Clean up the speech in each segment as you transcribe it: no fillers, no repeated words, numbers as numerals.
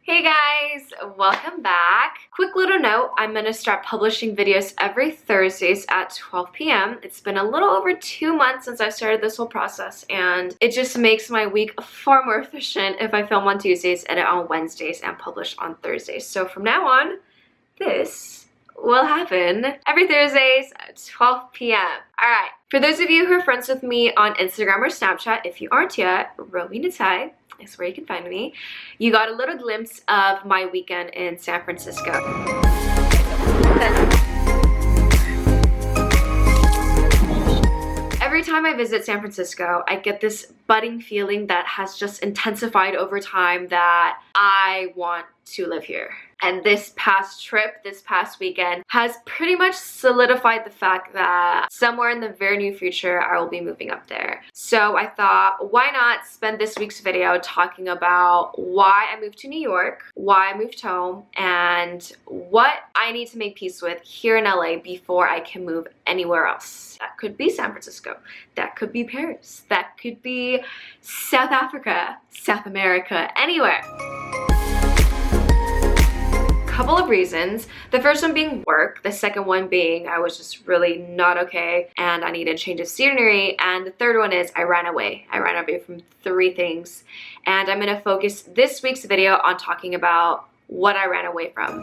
Hey guys, welcome back. Quick little note, I'm gonna start publishing videos every Thursdays at 12 p.m. It's been a little over 2 months since I started this whole process, and it just makes my week far more efficient if I film on Tuesdays, edit on Wednesdays, and publish on Thursdays. So from now on, this will happen every Thursdays at 12 p.m. Alright, for those of you who are friends with me on Instagram or Snapchat, if you aren't yet, rowenatsai is where you can find me. You got a little glimpse of my weekend in San Francisco. Every time I visit San Francisco, I get this budding feeling that has just intensified over time that I want to live here. And this past trip, this past weekend, has pretty much solidified the fact that somewhere in the very near future, I will be moving up there. So I thought, why not spend this week's video talking about why I moved to New York, why I moved home, and what I need to make peace with here in LA before I can move anywhere else. That could be San Francisco, that could be Paris, that could be South Africa, South America, anywhere. Couple of reasons. The first one being work, the second one being I was just really not okay and I needed a change of scenery, and the third one is I ran away. I ran away from 3 things, and I'm going to focus this week's video on talking about what I ran away from.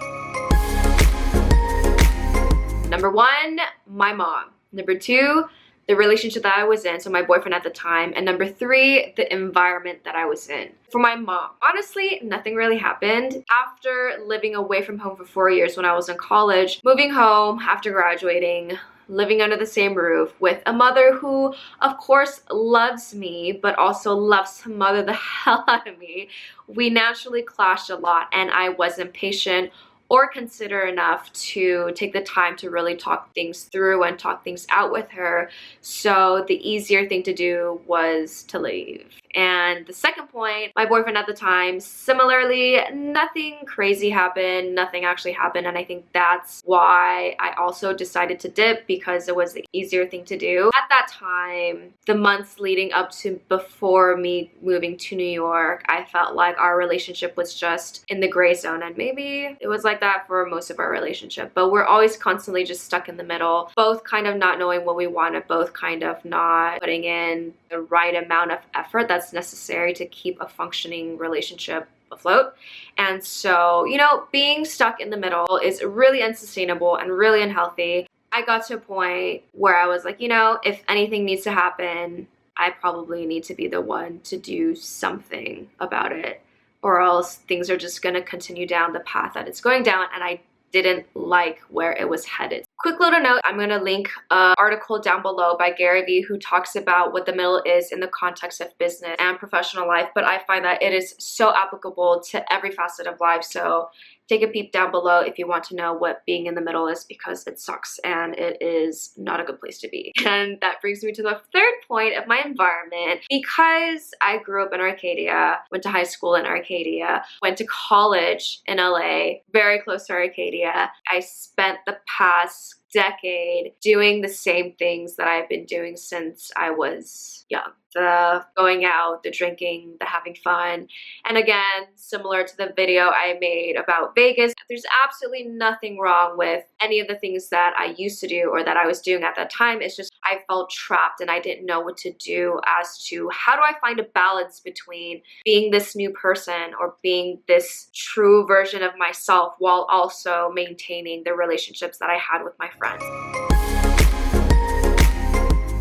Number 1, my mom. Number 2, the relationship that I was in, so my boyfriend at the time, and number 3, the environment that I was in. For my mom, honestly, nothing really happened. After living away from home for 4 years when I was in college, moving home after graduating, living under the same roof with a mother who, of course, loves me, but also loves to mother the hell out of me, we naturally clashed a lot, and I wasn't patient or considerate enough to take the time to really talk things through and talk things out with her. So the easier thing to do was to leave. And the second point, my boyfriend at the time, similarly, nothing crazy happened, nothing actually happened, and I think that's why I also decided to dip, because it was the easier thing to do. At that time, the months leading up to before me moving to New York, I felt like our relationship was just in the gray zone, and maybe it was like that for most of our relationship, but we're always constantly just stuck in the middle, both kind of not knowing what we wanted, both kind of not putting in the right amount of effort that's necessary to keep a functioning relationship afloat. And so, you know, being stuck in the middle is really unsustainable and really unhealthy. I got to a point where I was like, you know, if anything needs to happen, I probably need to be the one to do something about it, or else things are just going to continue down the path that it's going down, and I didn't like where it was headed. Quick little note, I'm going to link an article down below by Gary Vee who talks about what the middle is in the context of business and professional life, but I find that it is so applicable to every facet of life. So take a peep down below if you want to know what being in the middle is, because it sucks and it is not a good place to be. And that brings me to the third point of my environment. Because I grew up in Arcadia, went to high school in Arcadia, went to college in LA, very close to Arcadia, I spent the past decade doing the same things that I've been doing since I was young. The going out, the drinking, the having fun. And again, similar to the video I made about Vegas, there's absolutely nothing wrong with any of the things that I used to do or that I was doing at that time. It's just I felt trapped and I didn't know what to do as to how do I find a balance between being this new person or being this true version of myself while also maintaining the relationships that I had with my friends.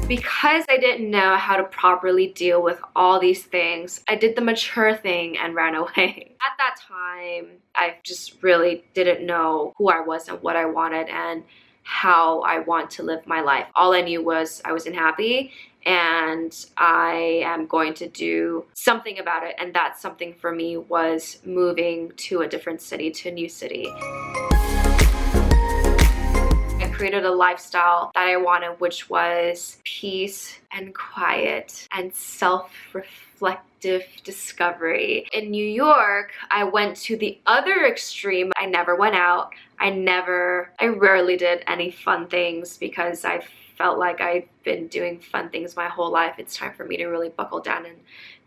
Because I didn't know how to properly deal with all these things, I did the mature thing and ran away. At that time, I just really didn't know who I was and what I wanted and how I want to live my life. All I knew was I wasn't happy and I am going to do something about it. And that something for me was moving to a different city, to a new city. I created a lifestyle that I wanted, which was peace and quiet and self-reflective discovery. In New York, I went to the other extreme. I never went out. I rarely did any fun things because I felt like I've been doing fun things my whole life. It's time for me to really buckle down and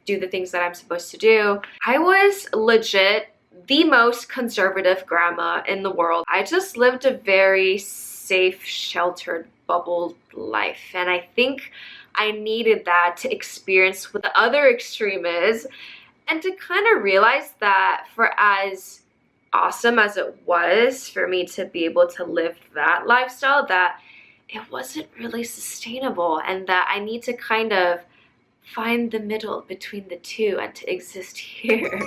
do the things that I'm supposed to do. I was legit the most conservative grandma in the world. I just lived a very safe, sheltered, bubbled life. And I think I needed that to experience what the other extreme is, and to kind of realize that for as awesome as it was for me to be able to live that lifestyle, that it wasn't really sustainable, and that I need to kind of find the middle between the two and to exist here.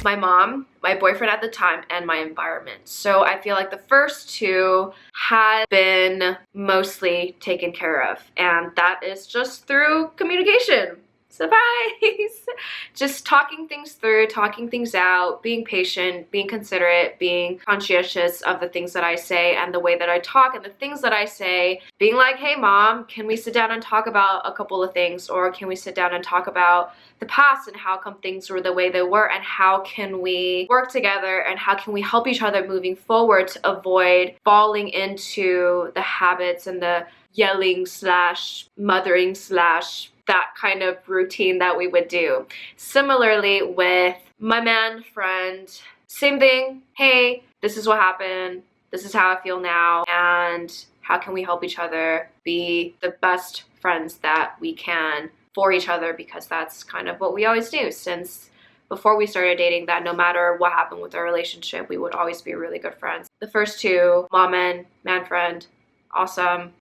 My mom, my boyfriend at the time, and my environment. So I feel like the first two had been mostly taken care of, and that is just through communication. Surprise! Just talking things through, talking things out, being patient, being considerate, being conscientious of the things that I say and the way that I talk and the things that I say. Being like, hey mom, can we sit down and talk about a couple of things? Or can we sit down and talk about the past and how come things were the way they were, and how can we work together, and how can we help each other moving forward to avoid falling into the habits and the yelling slash mothering slash that kind of routine that we would do. Similarly with my man friend, same thing. Hey, this is what happened. This is how I feel now. And how can we help each other be the best friends that we can for each other? Because that's kind of what we always do since before we started dating, that no matter what happened with our relationship, we would always be really good friends. The first two, mom and man friend, awesome.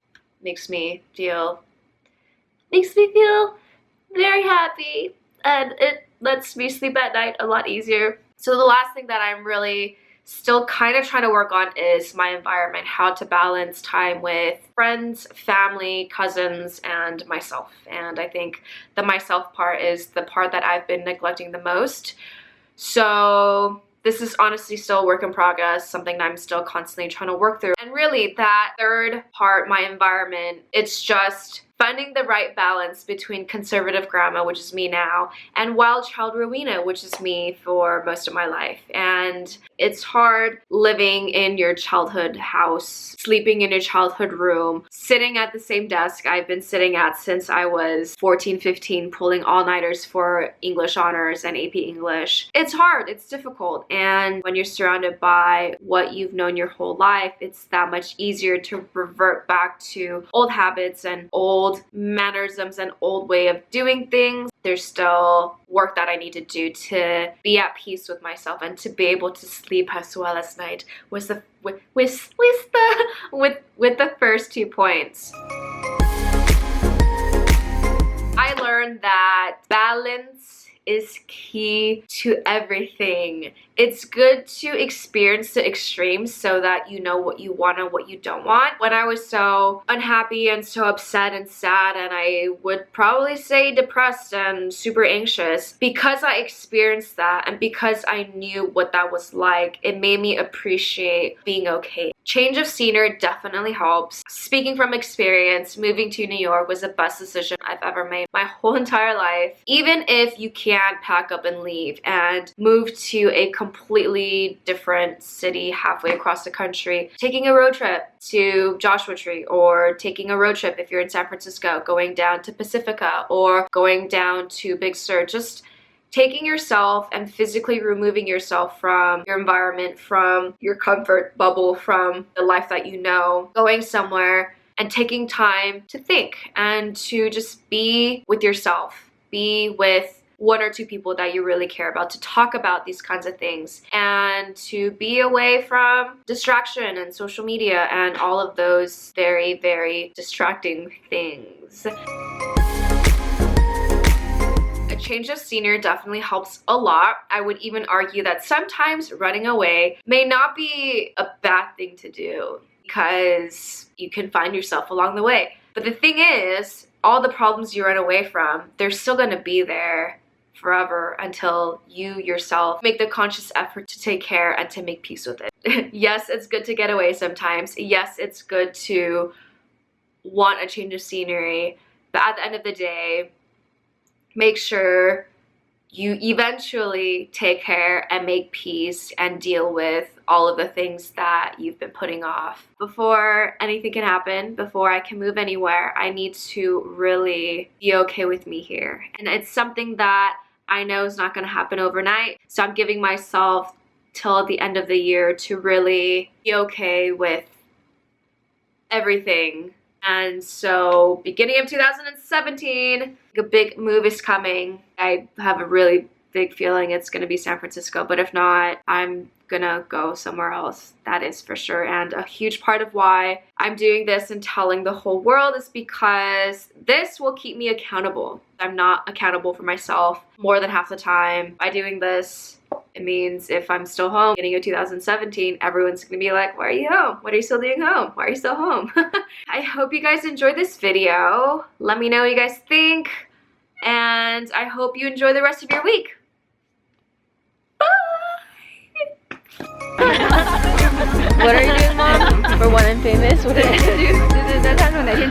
Makes me feel very happy, and it lets me sleep at night a lot easier. So the last thing that I'm really still kind of trying to work on is my environment, how to balance time with friends, family, cousins, and myself. And I think the myself part is the part that I've been neglecting the most. So this is honestly still a work in progress, something that I'm still constantly trying to work through. And really that third part, my environment, it's just finding the right balance between conservative grandma, which is me now, and wild child Rowena, which is me for most of my life. And it's hard living in your childhood house, sleeping in your childhood room, sitting at the same desk I've been sitting at since I was 14, 15, pulling all-nighters for English honors and AP English. It's hard, it's difficult. And when you're surrounded by what you've known your whole life, it's that much easier to revert back to old habits and old mannerisms and old way of doing things. There's still work that I need to do to be at peace with myself and to be able to sleep as well as night with the first 2 points. I learned that balance is key to everything. It's good to experience the extremes so that you know what you want and what you don't want. When I was so unhappy and so upset and sad, and I would probably say depressed and super anxious, because I experienced that and because I knew what that was like, it made me appreciate being okay. Change of scenery definitely helps. Speaking from experience, moving to New York was the best decision I've ever made my whole entire life. Even if you can't pack up and leave and move to a completely different city halfway across the country, taking a road trip to Joshua Tree, or taking a road trip if you're in San Francisco, going down to Pacifica, or going down to Big Sur, just taking yourself and physically removing yourself from your environment, from your comfort bubble, from the life that you know, going somewhere and taking time to think and to just be with yourself, be with 1 or 2 people that you really care about, to talk about these kinds of things, and to be away from distraction and social media and all of those very, very distracting things. A change of scenery definitely helps a lot. I would even argue that sometimes running away may not be a bad thing to do, because you can find yourself along the way. But the thing is, all the problems you run away from, they're still going to be there forever until you yourself make the conscious effort to take care and to make peace with it. Yes, it's good to get away sometimes. Yes, it's good to want a change of scenery. But at the end of the day, make sure you eventually take care and make peace and deal with all of the things that you've been putting off. Before anything can happen, before I can move anywhere, I need to really be okay with me here. And it's something that I know it's not going to happen overnight. So I'm giving myself till the end of the year to really be okay with everything. And so beginning of 2017, a big move is coming. I have a really big feeling it's going to be San Francisco, but if not, I'm gonna go somewhere else, that is for sure. And a huge part of why I'm doing this and telling the whole world is because this will keep me accountable. I'm not accountable for myself more than half the time. By doing this, it means if I'm still home beginning of 2017, everyone's gonna be like, why are you home? What are you still doing home? Why are you still home? I hope you guys enjoyed this video. Let me know what you guys think, and I hope you enjoy the rest of your week. What are you doing, Mom? For One and Famous? What are you gonna do?